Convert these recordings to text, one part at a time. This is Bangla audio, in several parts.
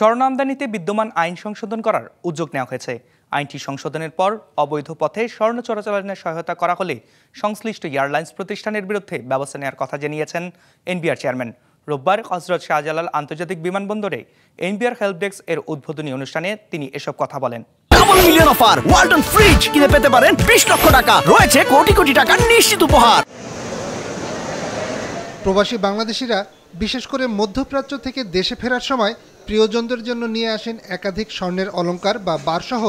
স্বর্ণ আমদানিতে বিদ্যমান আইন সংশোধন করার উদ্যোগ নেওয়া হয়েছে। আইনটি সংশোধনের পর অবৈধ পথে স্বর্ণ চোরাচালানে সহায়তা করা হলে সংশ্লিষ্ট এয়ারলাইন্স প্রতিষ্ঠানের বিরুদ্ধে ব্যবস্থা নেওয়ার কথা জানিয়েছেন এনবিআর চেয়ারম্যান। রোববার হযরত শাহজালাল আন্তর্জাতিক বিমানবন্দরে এনবিআর হেল্প ডেস্ক এর উদ্বোধনী অনুষ্ঠানে তিনি এসব কথা বলেন। Double million offer, Walton fridge কিনে পেতে পারেন 20 লক্ষ টাকা, রয়েছে কোটি কোটি টাকার নিশ্চিত উপহার। প্রবাসী বাংলাদেশিরা বিশেষ করে মধ্যপ্রাচ্য থেকে দেশে ফেরার সময় প্রিয়জনদের জন্য নিয়ে আসেন একাধিক স্বর্ণের অলংকার বা বারসহ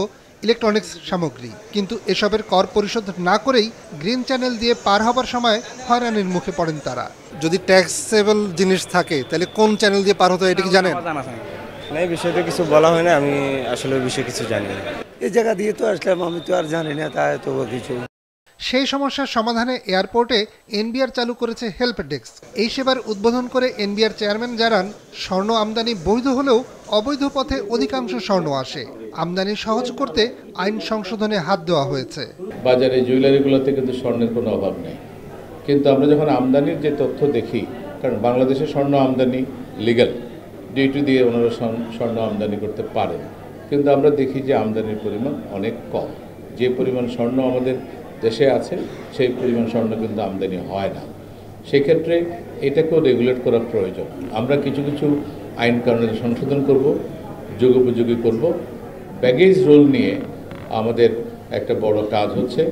ইলেকট্রনিক্স সামগ্রী, কিন্তু এসবের কর পরিশোধ না করেই গ্রিন চ্যানেল দিয়ে পার হবার সময় হয়রানির মুখে পড়েন তারা। যদি ট্যাক্সেবল জিনিস থাকে তাহলে কোন চ্যানেল দিয়ে পার হতো এটা কি জানেন? না, এই বিষয়টা কিছু বলা হয় না, আমি আসলে ওই বিষয়ে কিছু জানি না। এই জায়গা দিয়ে তো আসলাম, আমি তো আর জানি না তাই তো কিছু। সেই সমস্যার সমাধানে এয়ারপোর্টে এনবিআর চালু করেছে হেল্প ডেস্ক। এই সেবার উদ্বোধন করে এনবিআর চেয়ারম্যান জানান, স্বর্ণ আমদানি বৈধ হলেও অবৈধ পথে অধিকাংশ স্বর্ণ আসে। আমদানি সহজ করতে আইন সংশোধনে হাত দেওয়া হয়েছে। বাজারে জুয়েলারিগুলোতে কিন্তু স্বর্ণের কোনো অভাব নেই, কিন্তু আমরা যখন আমদানির যে তথ্য দেখি, কারণ বাংলাদেশে স্বর্ণ আমদানি লিগ্যাল, ডিউটি দিয়ে ওনারা স্বর্ণ আমদানি করতে পারেন, কিন্তু আমরা দেখি যে আমদানির পরিমাণ অনেক কম। যে পরিমাণ স্বর্ণ আমাদের দেশে আছে সেই পরিমাণ স্বর্ণ কিন্তু আমদানি হয় না। সেক্ষেত্রে এটাকেও রেগুলেট করা প্রয়োজন। আমরা কিছু কিছু আইন কানুনের সংশোধন করব, যুগোপযোগী করব। ব্যাগেজ রোল নিয়ে আমাদের একটা বড় কাজ হচ্ছে।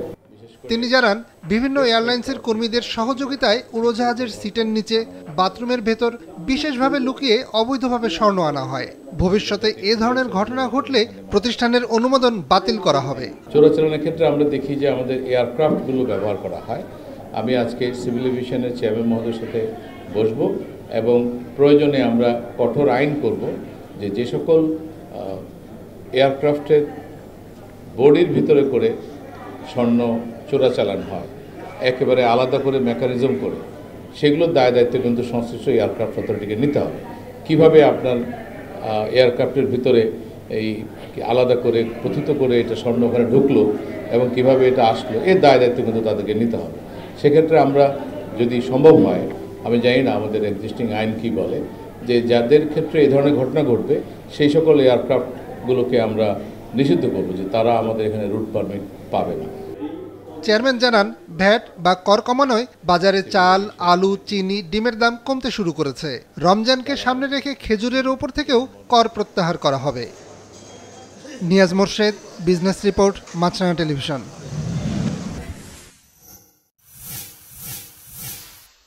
তিনি জানান, বিভিন্ন এয়ারলাইন্সের কর্মীদের সহযোগিতায় উড়োজাহাজের সিটের নিচে, বাথরুমের ভেতর বিশেষভাবে লুকিয়ে অবৈধভাবে স্বর্ণ আনা হয়। ভবিষ্যতে এ ধরনের ঘটনা ঘটলে প্রতিষ্ঠানের অনুমোদন বাতিল করা হবে। চোরাচালানের ক্ষেত্রে আমরা দেখি যে আমাদের এয়ারক্রাফটগুলো ব্যবহার করা হয়। আমি আজকে সিভিল এভিয়েশনের চেয়ারম্যান মহোদয়ের সাথে বসবো এবং প্রয়োজনে আমরা কঠোর আইন করব যে সকল এয়ারক্রাফটের বডির ভিতরে করে স্বর্ণ চোরাচালান হয়, একেবারে আলাদা করে মেকানিজম করে, সেগুলোর দায় দায়িত্ব কিন্তু সংশ্লিষ্ট এয়ারক্রাফট অথরিটিকে নিতে হবে। কীভাবে আপনার এয়ারক্রাফটের ভিতরে এই আলাদা করে কথিত করে এটা স্বর্ণ ওখানে ঢুকলো এবং কিভাবে এটা আসলো, এর দায় দায়িত্ব কিন্তু তাদেরকে নিতে হবে। সেক্ষেত্রে আমরা যদি সম্ভব হয়, আমি জানি না আমাদের এক্সিস্টিং আইন কি বলে, যে যাদের ক্ষেত্রে এই ধরনের ঘটনা ঘটবে সেই সকল এয়ারক্রাফটগুলোকে আমরা নিষিদ্ধ করব, যে তারা আমাদের এখানে রুট পারমিট পাবে না। চেয়ারম্যান জানান, ভ্যাট বা কর কমানোয় বাজারে চাল, আলু, চিনি, ডিমের দাম কমতে শুরু করেছে। রমজানকে সামনে রেখে খেজুরের ওপর থেকেও কর প্রত্যাহার করা হবে। নিয়াজ মোরশেদ, বিজনেস রিপোর্ট, মাছরাঙা টেলিভিশন।